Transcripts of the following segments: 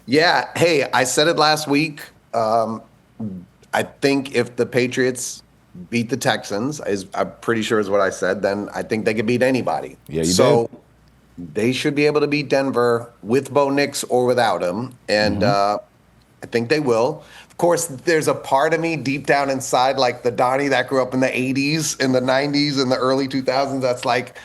Yeah. Hey, I said it last week. I think if the Patriots beat the Texans, I'm pretty sure is what I said, then I think they could beat anybody. Yeah, you so did. they should be able to beat Denver with Bo Nix or without him. And I think they will. Of course, there's a part of me deep down inside, like the Donnie that grew up in the 80s, in the 90s, in the early 2000s, that's like,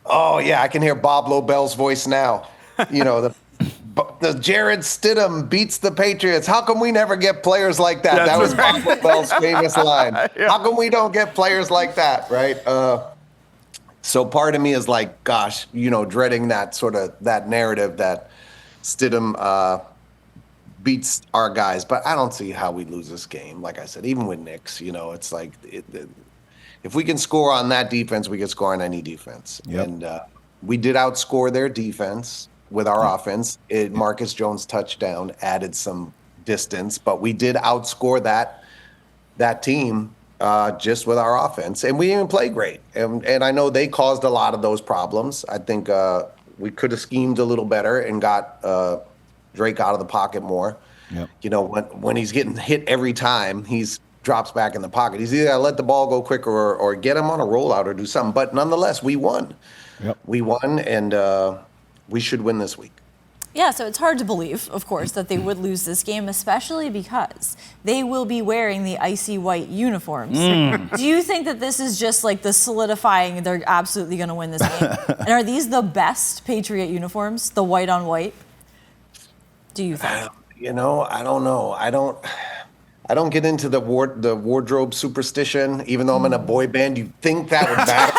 oh, yeah, I can hear Bob Lobel's voice now. The Jared Stidham beats the Patriots. How come we never get players like that? That was Bob Lobel's famous line. Yeah. How come we don't get players like that, right? So part of me is like, gosh, dreading that narrative that Stidham beats our guys. But I don't see how we lose this game. Like I said, even with Knicks, it's like if we can score on that defense, we can score on any defense. Yep. And we did outscore their defense with our offense. Marcus Jones' touchdown added some distance, but we did outscore that team just with our offense, and we didn't play great. And I know they caused a lot of those problems. I think we could have schemed a little better and got Drake out of the pocket more. Yep. When he's getting hit every time, he's drops back in the pocket. He's either got to let the ball go quicker or get him on a rollout or do something. But nonetheless, we won. Yep. We won, and we should win this week. Yeah, so it's hard to believe, of course, that they would lose this game, especially because they will be wearing the icy white uniforms. Do you think that this is just like the solidifying they're absolutely going to win this game? And are these the best Patriot uniforms, the white on white? Do you think? I don't know. I don't get into the wardrobe superstition, even though I'm in a boy band. You'd think that would matter.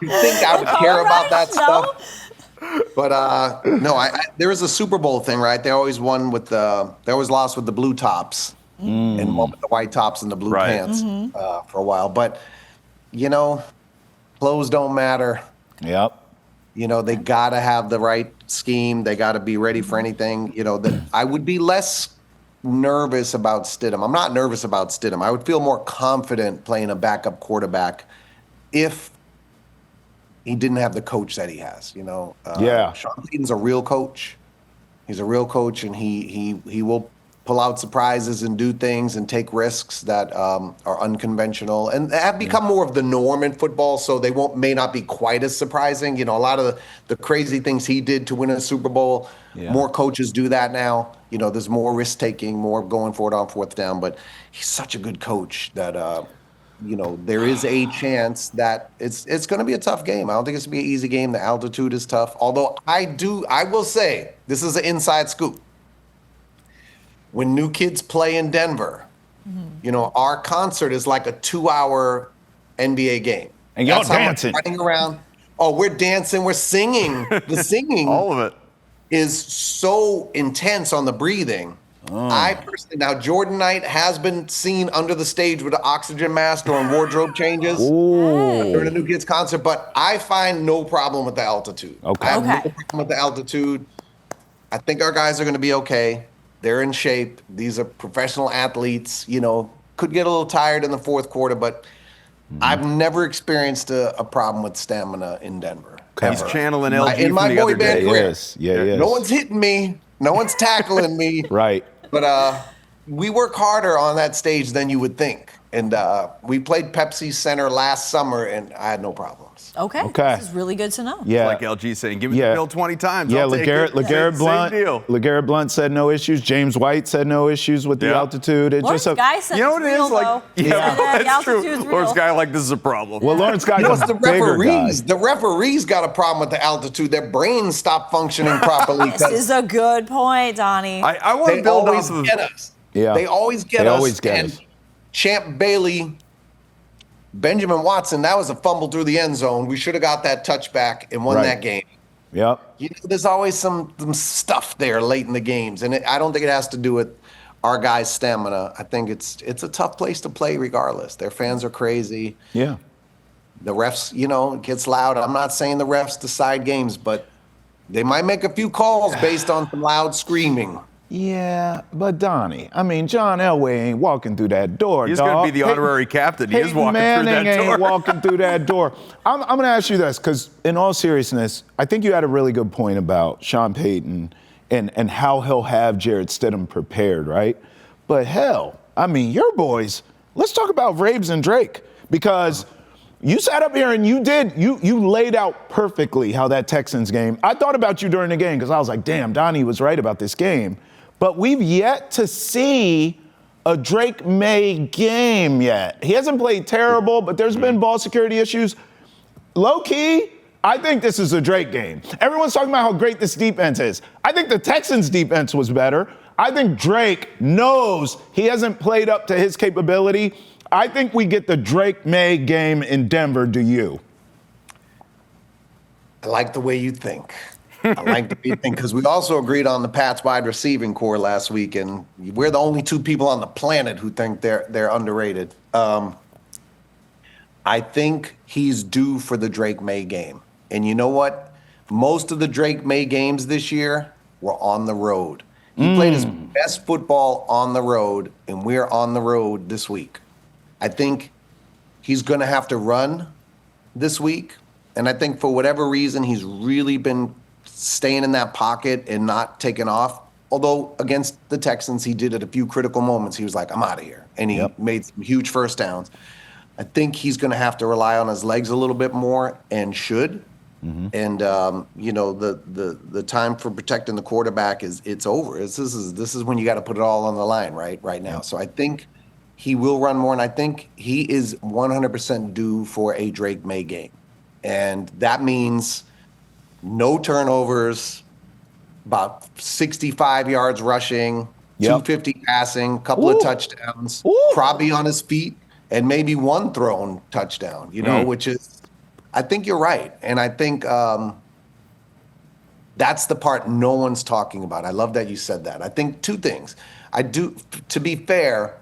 You'd think I would care about that stuff. But no, there is a Super Bowl thing, right? They always lost with the blue tops and won with the white tops and the blue pants for a while. But clothes don't matter. Yep. They got to have the right scheme. They got to be ready for anything. I would be less nervous about Stidham. I'm not nervous about Stidham. I would feel more confident playing a backup quarterback if he didn't have the coach that he has. Yeah. Sean Payton's a real coach. He's a real coach, and he will pull out surprises and do things and take risks that are unconventional and have become more of the norm in football, so they may not be quite as surprising. A lot of the crazy things he did to win a Super Bowl, more coaches do that now. There's more risk-taking, more going for it on fourth down, but he's such a good coach that, there is a chance that it's going to be a tough game. I don't think it's going to be an easy game. The altitude is tough, although I will say, this is an inside scoop. When new kids play in Denver, our concert is like a 2-hour NBA game. And y'all dancing. Running around. Oh, we're dancing. We're singing. The singing. All of it. Is so intense on the breathing. I personally, now Jordan Knight has been seen under the stage with an oxygen mask during wardrobe changes during a new kids concert, but I find no problem with the altitude. Okay. I have no problem with the altitude. I think our guys are going to be okay. They're in shape. These are professional athletes. Could get a little tired in the fourth quarter, but I've never experienced a problem with stamina in Denver. He's channeling LG in my from the boy other band day. career. Yeah. No one's hitting me. No one's tackling me. Right. But we work harder on that stage than you would think. And we played Pepsi Center last summer, and I had no problems. Okay. This is really good to know. Yeah. Like LG saying, give me the bill 20 times. Yeah, I'll take it. LeGarrette Blount. Same deal. LeGarrette Blount said no issues. James White said no issues with the altitude. Lawrence Guy said you know what it is? Like, that's true. Lawrence Guy, this is a problem. Well, Lawrence Guy's it's the bigger referees. guy. The referees got a problem with the altitude. Their brains stop functioning properly. This is a good point, Donnie. I want to build off of get us. Yeah. They always get us. And Champ Bailey, Benjamin Watson, that was a fumble through the end zone. We should have got that touchback and won that game. Yep. There's always some stuff there late in the games, and I don't think it has to do with our guys' stamina. I think it's a tough place to play regardless. Their fans are crazy. Yeah. The refs, it gets loud. I'm not saying the refs decide games, but they might make a few calls based on some loud screaming. Yeah, but Donnie, John Elway ain't walking through that door, He's going to be the honorary captain. He is walking through that door. Ain't walking through that door. I'm going to ask you this, because in all seriousness, I think you had a really good point about Sean Payton and how he'll have Jarrett Stidham prepared, right? But hell, I mean, your boys, let's talk about Ravens and Drake, because you sat up here and you laid out perfectly how that Texans game, I thought about you during the game because I was like, damn, Donnie was right about this game. But we've yet to see a Drake Maye game yet. He hasn't played terrible, but there's been ball security issues. Low key, I think this is a Drake game. Everyone's talking about how great this defense is. I think the Texans' defense was better. I think Drake knows he hasn't played up to his capability. I think we get the Drake Maye game in Denver. Do you? I like the way you think. I like the way you think, because we also agreed on the Pats wide receiving core last week, and we're the only two people on the planet who think they're underrated. I think he's due for the Drake Maye game. And you know what? Most of the Drake Maye games this year were on the road. He played his best football on the road, and we're on the road this week. I think he's going to have to run this week. And I think for whatever reason, he's really been staying in that pocket and not taking off. Although against the Texans, he did at a few critical moments. He was like, I'm out of here. And he made some huge first downs. I think he's going to have to rely on his legs a little bit more, and should. And the time for protecting the quarterback it's over. This is when you got to put it all on the line right now. So I think he will run more, and I think he is 100% due for a Drake Maye game, and that means no turnovers, about 65 yards rushing, 250 passing, couple of touchdowns, probably on his feet, and maybe one thrown touchdown. Which is. I think you're right. And I think that's the part no one's talking about. I love that you said that. I think two things. To be fair,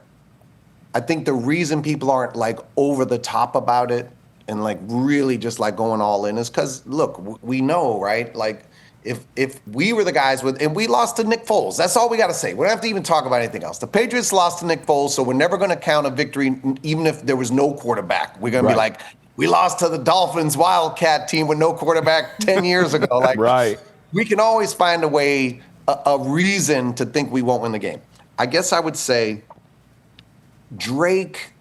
I think the reason people aren't like over the top about it and like really just like going all in is because, look, we know, right? Like if we were the guys and we lost to Nick Foles, that's all we got to say. We don't have to even talk about anything else. The Patriots lost to Nick Foles, so we're never going to count a victory even if there was no quarterback. We're going to be like, we lost to the Dolphins Wildcat team with no quarterback 10 years ago. Like, we can always find a way, a reason to think we won't win the game. I guess I would say Drake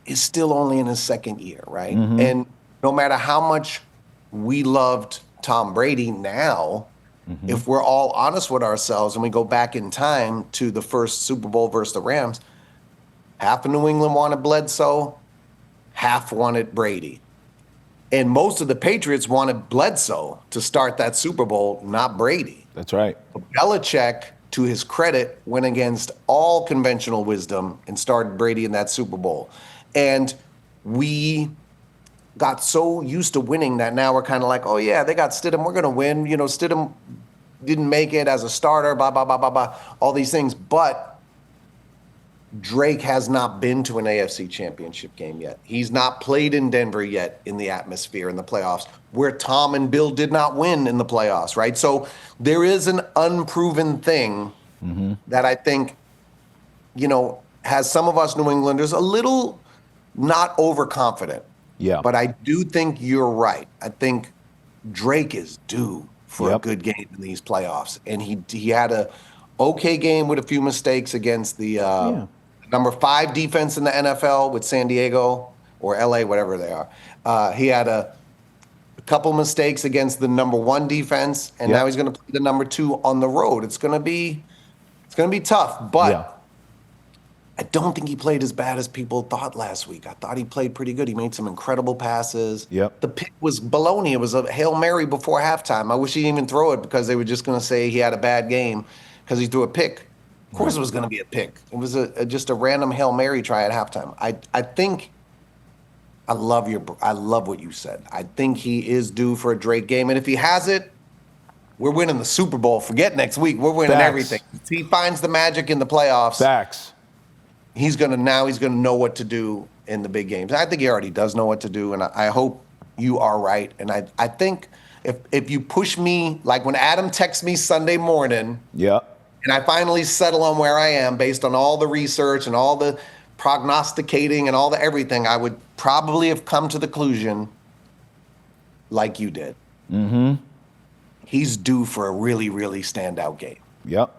is still only in his second year, right? And no matter how much we loved Tom Brady now, if we're all honest with ourselves and we go back in time to the first Super Bowl versus the Rams, half of New England wanted Bledsoe, half wanted Brady. And most of the Patriots wanted Bledsoe to start that Super Bowl, not Brady. That's right. Belichick, to his credit, went against all conventional wisdom and started Brady in that Super Bowl. And we got so used to winning that now we're kind of like, oh, yeah, they got Stidham. We're going to win. Stidham didn't make it as a starter, blah, blah, blah, blah, blah, all these things. But Drake has not been to an AFC Championship game yet. He's not played in Denver yet in the atmosphere in the playoffs, where Tom and Bill did not win in the playoffs, right? So there is an unproven thing that I think, has some of us New Englanders a little not overconfident. Yeah. But I do think you're right. I think Drake is due for a good game in these playoffs. And he had a okay game with a few mistakes against the number 5 defense in the NFL with San Diego or LA, whatever they are. He had a couple mistakes against the number 1 defense, and now he's going to play the number 2 on the road. It's going to be tough, but I don't think he played as bad as people thought last week. I thought he played pretty good. He made some incredible passes. The pick was baloney. It was a Hail Mary before halftime. I wish he didn't even throw it because they were just going to say he had a bad game because he threw a pick. Of course it was going to be a pick. It was just a random Hail Mary try at halftime. I think I love what you said. I think he is due for a Drake game. And if he has it, we're winning the Super Bowl. Forget next week. We're winning everything. If he finds the magic in the playoffs, he's going to know what to do in the big games. I think he already does know what to do, and I hope you are right. And I think if you push me, like when Adam texts me Sunday morning, and I finally settle on where I am based on all the research and all the prognosticating and all the everything, I would probably have come to the conclusion like you did. He's due for a really, really standout game. Yep.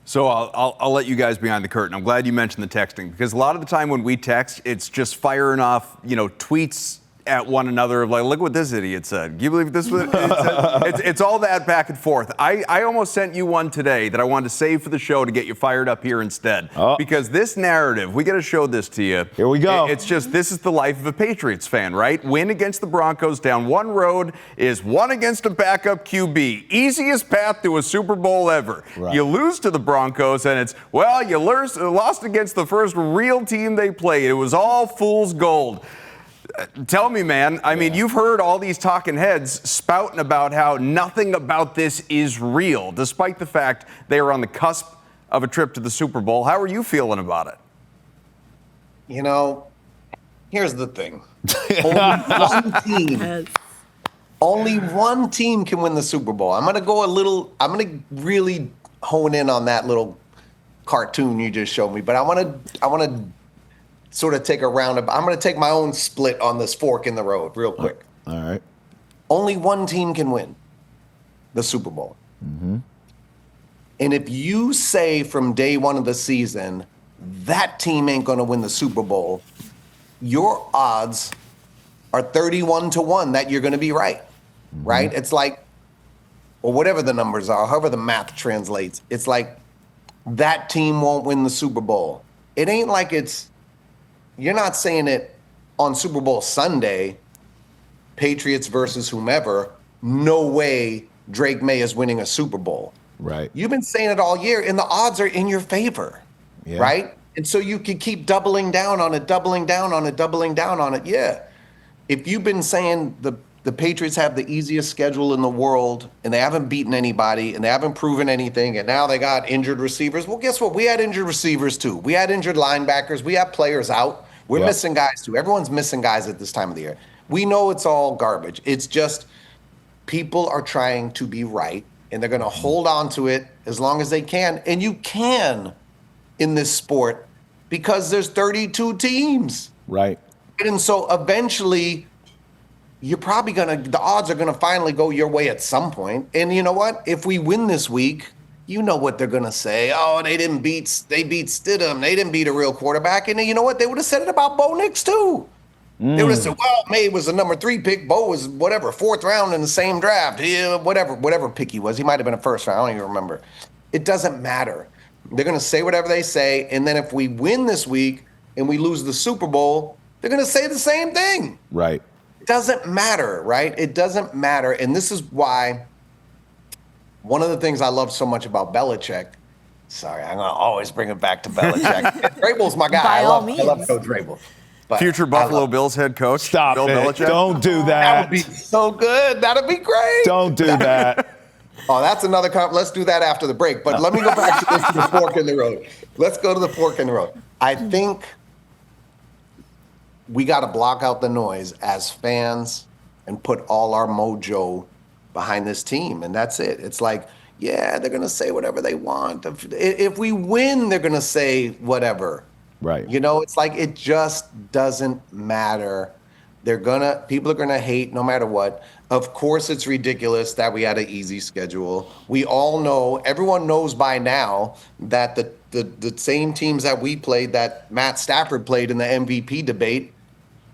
So I'll let you guys behind the curtain. I'm glad you mentioned the texting, because a lot of the time when we text, it's just firing off, tweets at one another of like, look what this idiot said. Do you believe this? It's all that back and forth. I almost sent you one today that I wanted to save for the show to get you fired up here instead. Because this narrative, we got to show this to you. Here we go. It's just, this is the life of a Patriots fan, right? Win against the Broncos down one road is one against a backup QB. Easiest path to a Super Bowl ever. Right. You lose to the Broncos and it's, well, you lost against the first real team they played. It was all fool's gold. Tell me, man, I mean, you've heard all these talking heads spouting about how nothing about this is real, despite the fact they are on the cusp of a trip to the Super Bowl. How are you feeling about it? Here's the thing. Only one team can win the Super Bowl. I'm going to really hone in on that little cartoon you just showed me, but I want to sort of take a roundabout. I'm going to take my own split on this fork in the road real quick. All right. Only one team can win the Super Bowl. Mm-hmm. And if you say from day one of the season, that team ain't going to win the Super Bowl, your odds are 31-1 that you're going to be right. Mm-hmm. Right? It's like, or whatever the numbers are, however the math translates, it's like that team won't win the Super Bowl. It ain't like you're not saying it on Super Bowl Sunday, Patriots versus whomever, no way Drake Maye is winning a Super Bowl. Right. You've been saying it all year, and the odds are in your favor, right? And so you can keep doubling down on it. Yeah. If you've been saying the Patriots have the easiest schedule in the world, and they haven't beaten anybody, and they haven't proven anything, and now they got injured receivers, well, guess what? We had injured receivers too. We had injured linebackers. We have players out. We're missing guys too. Everyone's missing guys at this time of the year. We know it's all garbage. It's just people are trying to be right, and they're going to hold on to it as long as they can. And you can in this sport because there's 32 teams. Right. And so eventually the odds are going to finally go your way at some point. And you know what? If we win this week, you know what they're going to say. Oh, they beat Stidham. They didn't beat a real quarterback. And you know what? They would have said it about Bo Nix too. They would have said, well, Maye was the number 3 pick. Bo was whatever, 4th round in the same draft. Yeah, whatever pick he was. He might have been a 1st round. I don't even remember. It doesn't matter. They're going to say whatever they say. And then if we win this week and we lose the Super Bowl, they're going to say the same thing. Right. It doesn't matter, right? It doesn't matter. And this is why one of the things I love so much about Belichick, sorry, I'm going to always bring it back to Belichick. Vrabel's my guy. I love Coach Vrabel. But future Buffalo Bills head coach, Stop Bill it. Belichick. Don't do that. That would be so good. That would be great. Don't do that. Oh, that's another let's do that after the break. But let me go back to the fork in the road. Let's go to the fork in the road. I think we got to block out the noise as fans and put all our mojo behind this team. And that's it. It's like, yeah, they're going to say whatever they want. If we win, they're going to say whatever. Right. It's like it just doesn't matter. People are gonna hate no matter what. Of course, it's ridiculous that we had an easy schedule. We all know, everyone knows by now that the same teams that we played, that Matt Stafford played in the MVP debate,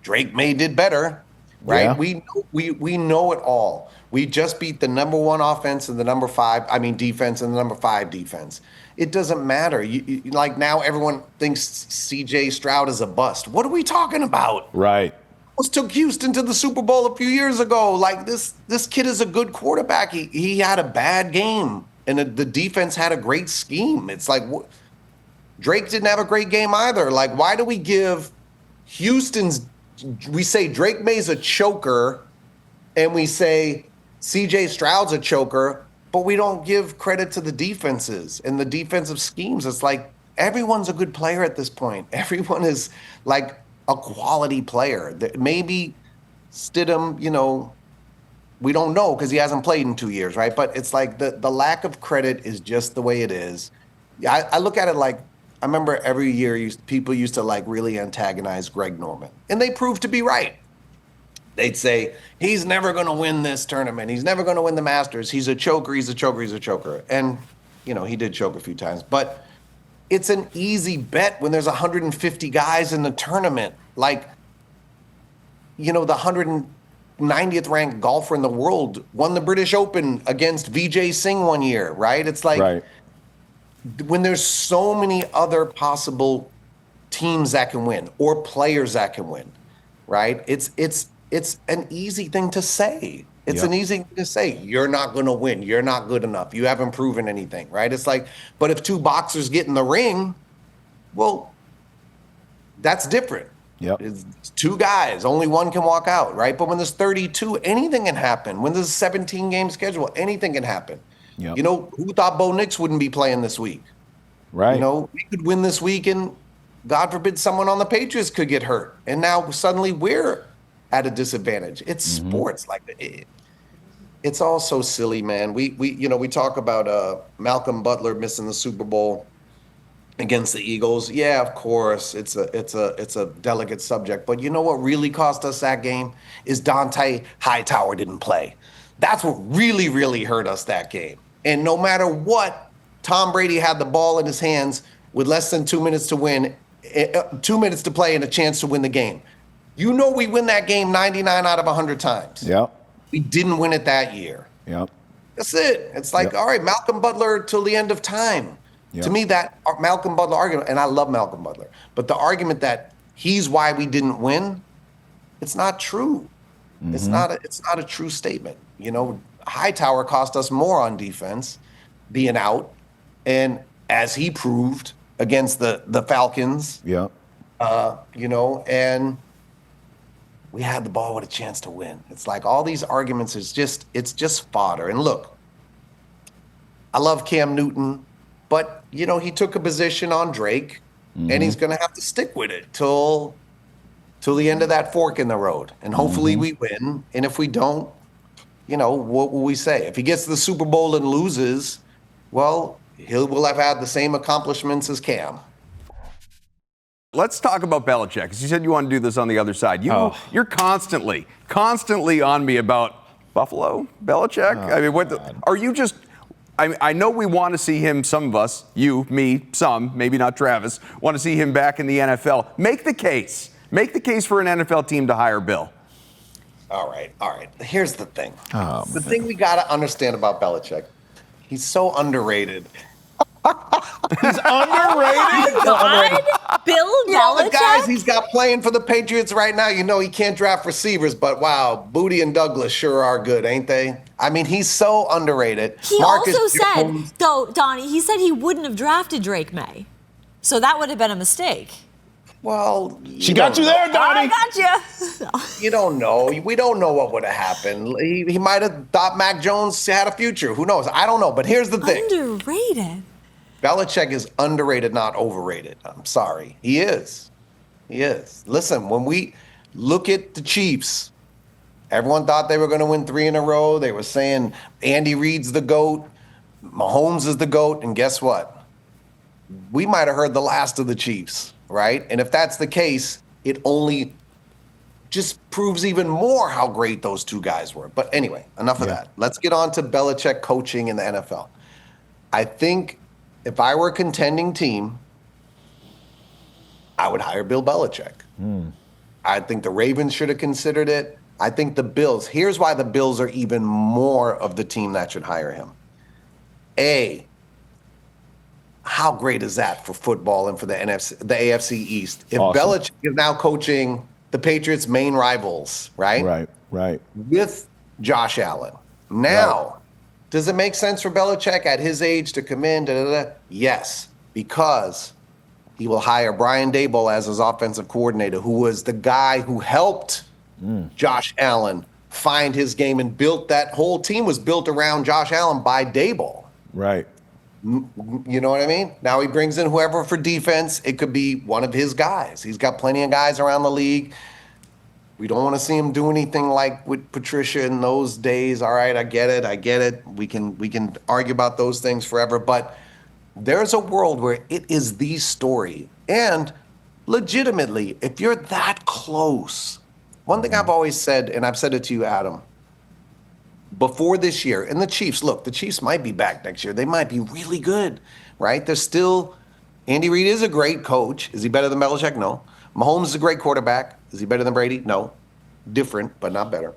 Drake Maye did better, right? Yeah. We know it all. We just beat the number 1 offense and the number 5, defense and the number 5 defense. It doesn't matter. Like now everyone thinks C.J. Stroud is a bust. What are we talking about? Right. Almost took Houston to the Super Bowl a few years ago. Like this kid is a good quarterback. He had a bad game, and the defense had a great scheme. It's like Drake didn't have a great game either. Like why do we give we say Drake Maye's a choker, and we say C.J. Stroud's a choker, but we don't give credit to the defenses and the defensive schemes. It's like everyone's a good player at this point. Everyone is like a quality player. Maybe Stidham, we don't know because he hasn't played in 2 years, right? But it's like the lack of credit is just the way it is. I look at it like, I remember every year people used to like really antagonize Greg Norman, and they proved to be right. They'd say, he's never going to win this tournament. He's never going to win the Masters. He's a choker. And he did choke a few times, but it's an easy bet when there's 150 guys in the tournament. Like, the 190th ranked golfer in the world won the British Open against Vijay Singh one year, right? It's like Right. when there's so many other possible teams that can win or players that can win, right? It's an easy thing to say. It's Yep. an easy thing to say. You're not going to win. You're not good enough. You haven't proven anything, right? It's like, but if two boxers get in the ring, well, that's different. Yep. It's two guys, only one can walk out, right? But when there's 32, anything can happen. When there's a 17-game schedule, anything can happen. Yep. Who thought Bo Nix wouldn't be playing this week? Right. We could win this week, and God forbid someone on the Patriots could get hurt. And now suddenly we're at a disadvantage. It's sports. Like, it's all so silly, man. We talk about Malcolm Butler missing the Super Bowl against the Eagles. Yeah, of course, it's a delicate subject. But you know what really cost us that game is Dante Hightower didn't play. That's what really, really hurt us that game. And no matter what, Tom Brady had the ball in his hands with less than 2 minutes to win, 2 minutes to play, and a chance to win the game. We win that game 99 out of 100 times. Yep. We didn't win it that year. Yep. That's it. It's like, Yep. all right, Malcolm Butler till the end of time. Yep. To me, that Malcolm Butler argument, and I love Malcolm Butler, but the argument that he's why we didn't win, it's not true. It's not a true statement. Hightower cost us more on defense, being out, and as he proved against the Falcons, Yep. and we had the ball with a chance to win. It's like all these arguments it's just fodder. And look, I love Cam Newton, but he took a position on Drake, and he's going to have to stick with it till the end of that fork in the road. And hopefully we win. And if we don't, what will we say? If he gets to the Super Bowl and loses, well, will have had the same accomplishments as Cam. Let's talk about Belichick, because you said you want to do this on the other side. You're constantly on me about Buffalo, Belichick. I mean, are you just? I know we want to see him. Some of us, you, me, some, maybe not Travis, want to see him back in the NFL. Make the case. Make the case for an NFL team to hire Bill. All right. Here's the thing. The thing we got to understand about Belichick, he's so underrated. He's underrated. God, Bill All the Belichick. guys he's got playing for the Patriots right now, he can't draft receivers, but wow, Booty and Douglas sure are good, ain't they? I mean, he's so underrated. He Marcus also said, Jones- though, Donnie, he said he wouldn't have drafted Drake Maye. So that would have been a mistake. Well, She got you there, Donnie. I got you. You don't know. We don't know what would have happened. He might have thought Mac Jones had a future. Who knows? I don't know. But here's the thing. Underrated. Belichick is underrated, not overrated. I'm sorry. He is. Listen, when we look at the Chiefs, everyone thought they were going to win 3 in a row. They were saying Andy Reid's the GOAT. Mahomes is the GOAT. And guess what? We might have heard the last of the Chiefs, right? And if that's the case, it only just proves even more how great those two guys were. But anyway, enough of that. Let's get on to Belichick coaching in the NFL. I think if I were a contending team, I would hire Bill Belichick. I think the Ravens should have considered it. I think the Bills, here's why the Bills are even more of the team that should hire him. A, how great is that for football and for the AFC East? If Awesome. Belichick is now coaching the Patriots' main rivals, right? Right. With Josh Allen. Now, does it make sense for Belichick at his age to come in? Yes, because he will hire Brian Daboll as his offensive coordinator, who was the guy who helped Josh Allen find his game and built that whole team was built around Josh Allen by Daboll. Right. You know what I mean? Now he brings in whoever for defense. It could be one of his guys. He's got plenty of guys around the league. We don't want to see him do anything like with Patricia in those days. All right, I get it. We can argue about those things forever, but there's a world where it is the story. And legitimately, if you're that close, one thing I've always said, and I've said it to you, Adam, before this year, and the Chiefs, look, the Chiefs might be back next year. They might be really good, right? They're still, Andy Reid is a great coach. Is he better than Belichick? No. Mahomes is a great quarterback. Is he better than Brady? No. Different, but not better.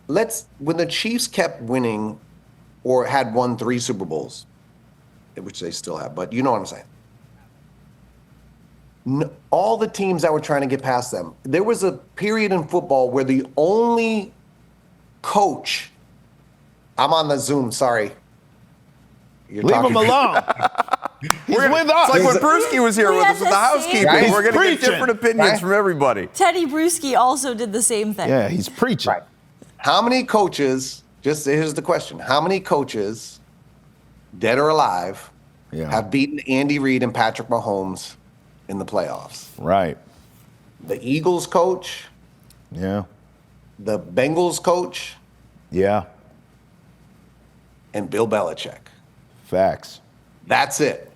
When the Chiefs kept winning or had won 3 Super Bowls, which they still have, but you know what I'm saying. All the teams that were trying to get past them, there was a period in football where the only coach, I'm on the Zoom, sorry. Leave him alone. He's with us. It's like when Brewski was here with us with the housekeeping. Right? We're going to get different opinions Right? from everybody. Teddy Bruschi also did the same thing. Yeah, he's preaching. Right. How many coaches, here's the question, how many coaches, dead or alive, have beaten Andy Reid and Patrick Mahomes in the playoffs? Right. The Eagles coach, Yeah. the Bengals coach, Yeah. and Bill Belichick. Facts. That's it.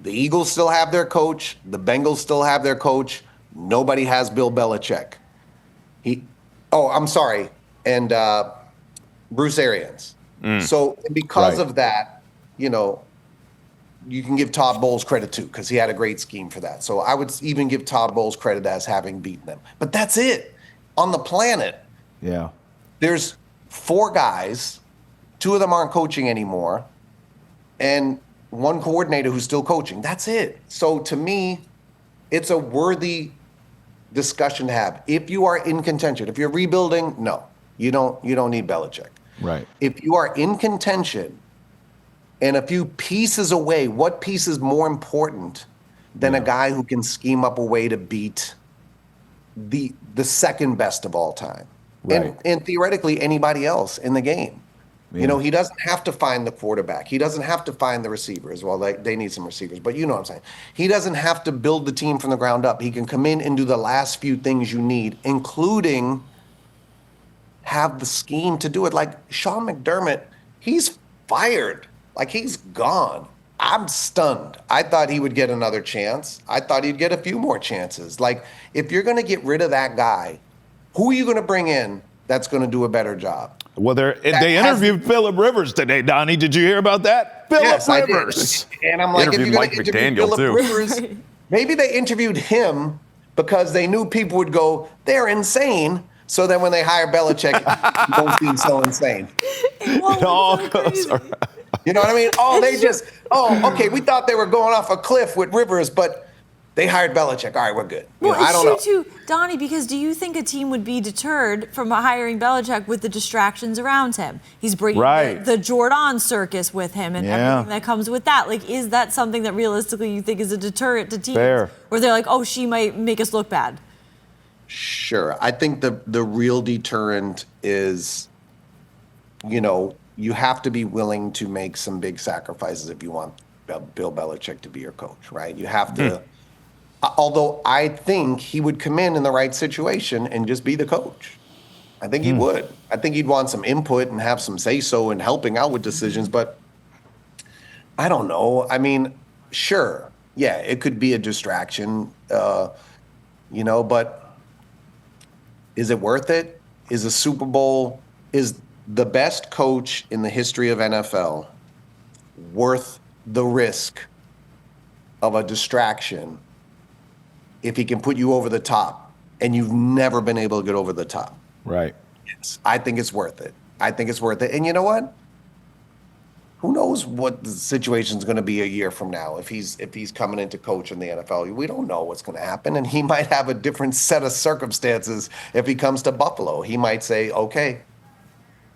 The Eagles still have their coach. The Bengals still have their coach. Nobody has Bill Belichick. I'm sorry. And Bruce Arians. So because of that, you can give Todd Bowles credit too, because he had a great scheme for that. So I would even give Todd Bowles credit as having beaten them. But that's it. On the planet, Yeah. there's 4 guys. 2 of them aren't coaching anymore. And 1 coordinator who's still coaching. That's it. So to me, it's a worthy discussion to have. If you are in contention, if you're rebuilding, no, you don't need Belichick. Right. If you are in contention and a few pieces away, what piece is more important than a guy who can scheme up a way to beat the second best of all time? Right. And theoretically anybody else in the game. Yeah. He doesn't have to find the quarterback. He doesn't have to find the receivers. Well, they need some receivers, but you know what I'm saying. He doesn't have to build the team from the ground up. He can come in and do the last few things you need, including have the scheme to do it. Like Sean McDermott, he's fired. Like he's gone. I'm stunned. I thought he would get another chance. I thought he'd get a few more chances. Like if you're going to get rid of that guy, who are you going to bring in that's going to do a better job? Well, they interviewed Phillip Rivers today, Donnie. Did you hear about that? Yes, Phillip Rivers. I did. And I'm like, if you're going Mike to interview McDaniel, Phillip too. Rivers, maybe they interviewed him because they knew people would go, they're insane. So then when they hire Belichick, he won't seem so insane. It all goes around. You know what I mean? Okay, we thought they were going off a cliff with Rivers, but they hired Belichick. All right, we're good. Well, I don't know. too, Donnie, because do you think a team would be deterred from hiring Belichick with the distractions around him? He's bringing the Jordan circus with him and everything that comes with that. Like, is that something that realistically you think is a deterrent to teams? Fair. Where they're like, oh, she might make us look bad? Sure. I think the real deterrent is, you have to be willing to make some big sacrifices if you want Bill Belichick to be your coach, right? You have to. Although I think he would come in the right situation and just be the coach. I think he would. I think he'd want some input and have some say-so and helping out with decisions, but I don't know. I mean, sure, yeah, it could be a distraction, but is it worth it? Is a Super Bowl, is the best coach in the history of NFL worth the risk of a distraction if he can put you over the top and you've never been able to get over the top? Right. Yes, I think it's worth it. And you know what? Who knows what the situation's going to be a year from now if he's coming into coach in the NFL? We don't know what's going to happen, and he might have a different set of circumstances if he comes to Buffalo. He might say, okay,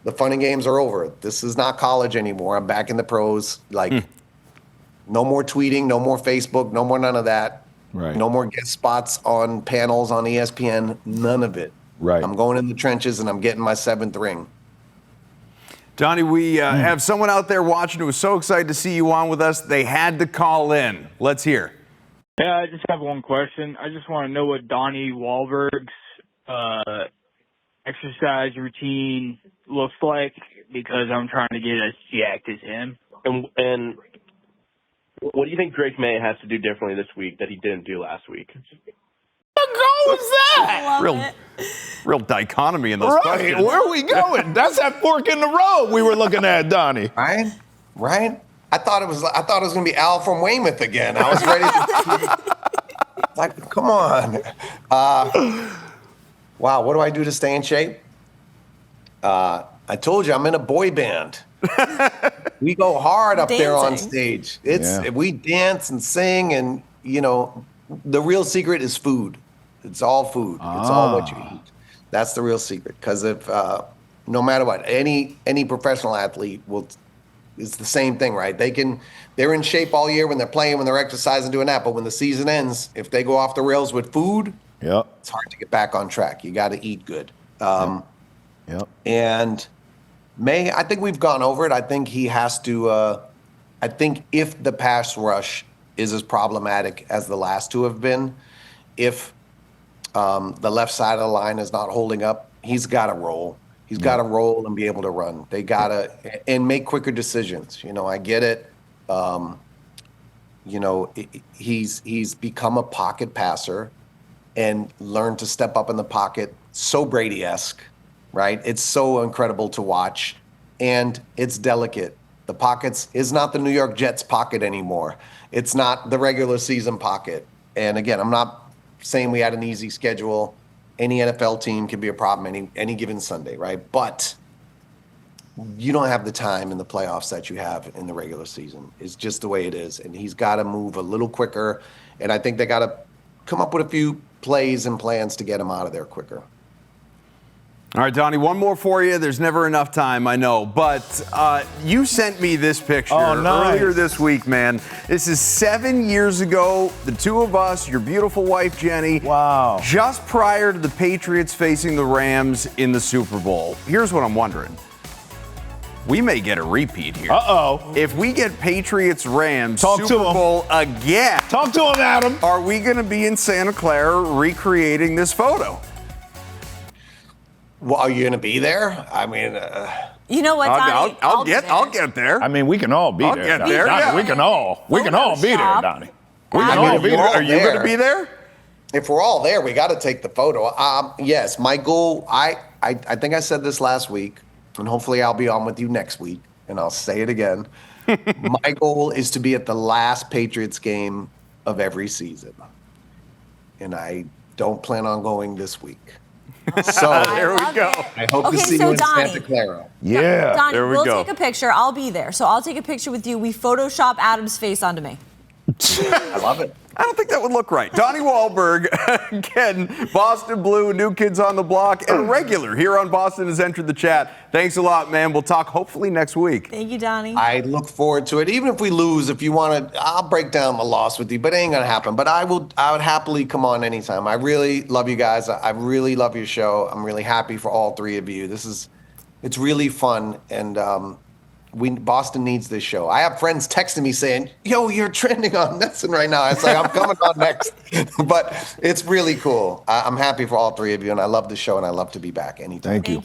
the fun and games are over. This is not college anymore. I'm back in the pros. No more tweeting, no more Facebook, no more none of that. Right. No more guest spots on panels on ESPN. None of it. Right. I'm going in the trenches and I'm getting my 7th ring. Donnie, we have someone out there watching who was so excited to see you on with us, they had to call in. Let's hear. Yeah, I just have one question. I just want to know what Donnie Wahlberg's exercise routine looks like because I'm trying to get as jacked as him. And what do you think Drake Maye has to do differently this week that he didn't do last week? The was that? Love Real, it. real dichotomy in those Right, questions. where are we going? That's that fork in the road we were looking at, Donnie. Right? I thought it was going to be Al from Weymouth again. I was ready to like, come on. Wow, what do I do to stay in shape? I told you I'm in a boy band. We go hard up there on Dancing. stage. Yeah. We dance and sing, and the real secret is food. It's all food. It's all what you eat. That's the real secret. Because if no matter what, any professional athlete it's the same thing, right? They're in shape all year when they're playing, when they're exercising, doing that. But when the season ends, if they go off the rails with food, Yep. it's hard to get back on track. You got to eat good. Yep. And Maye, I think we've gone over it. I think he has to. I think if the pass rush is as problematic as the last two have been, if the left side of the line is not holding up, he's got to roll. He's got to roll and be able to run. They got to and make quicker decisions. I get it. He's become a pocket passer and learned to step up in the pocket. So Brady-esque, right? It's so incredible to watch, and it's delicate. The pockets is not the New York Jets pocket anymore. It's not the regular season pocket. And again, I'm not saying we had an easy schedule. Any NFL team can be a problem any given Sunday, right? But you don't have the time in the playoffs that you have in the regular season. It's just the way it is. And he's got to move a little quicker. And I think they got to come up with a few plays and plans to get him out of there quicker. All right, Donnie, one more for you. There's never enough time, I know. But you sent me this picture earlier this week, man. This is 7 years ago. The two of us, your beautiful wife, Jenny. Wow. Just prior to the Patriots facing the Rams in the Super Bowl. Here's what I'm wondering. We may get a repeat here. Uh-oh. If we get Patriots-Rams Talk to Super him. Bowl again, Talk to him, Adam. are we going to be in Santa Clara recreating this photo? Well, are you going to be there? I mean, You know what, Donnie? I'll be get there. I mean, we can all be I'll there. get Donnie. there, Donnie, yeah. we can all be there, Photoshop. Donnie. We can I all mean, be we're there. all Are you going to there. be there? if we're all there, we got to take the photo. Yes, my goal, I think I said this last week, and hopefully I'll be on with you next week, and I'll say it again. My goal is to be at the last Patriots game of every season. And I don't plan on going this week. So There we go. I hope to see you in Santa Clara. Yeah. Donnie, there we we'll go. take a picture. I'll be there. So I'll take a picture with you. We Photoshop Adam's face onto me. I love it. I don't think that would look right. Donnie Wahlberg, again, Boston Blue, New Kids on the Block, and a regular here on Boston has entered the chat. Thanks a lot, man. We'll talk hopefully next week. Thank you, Donnie. I look forward to it. Even if we lose, if you want to, I'll break down the loss with you, but it ain't going to happen. But I would happily come on anytime. I really love you guys. I really love your show. I'm really happy for all three of you. It's really fun. And Boston needs this show. I have friends texting me saying, yo, you're trending on Netson right now. It's like, I'm coming on next. But it's really cool. I'm happy for all three of you, and I love the show, and I love to be back anytime. Thank you.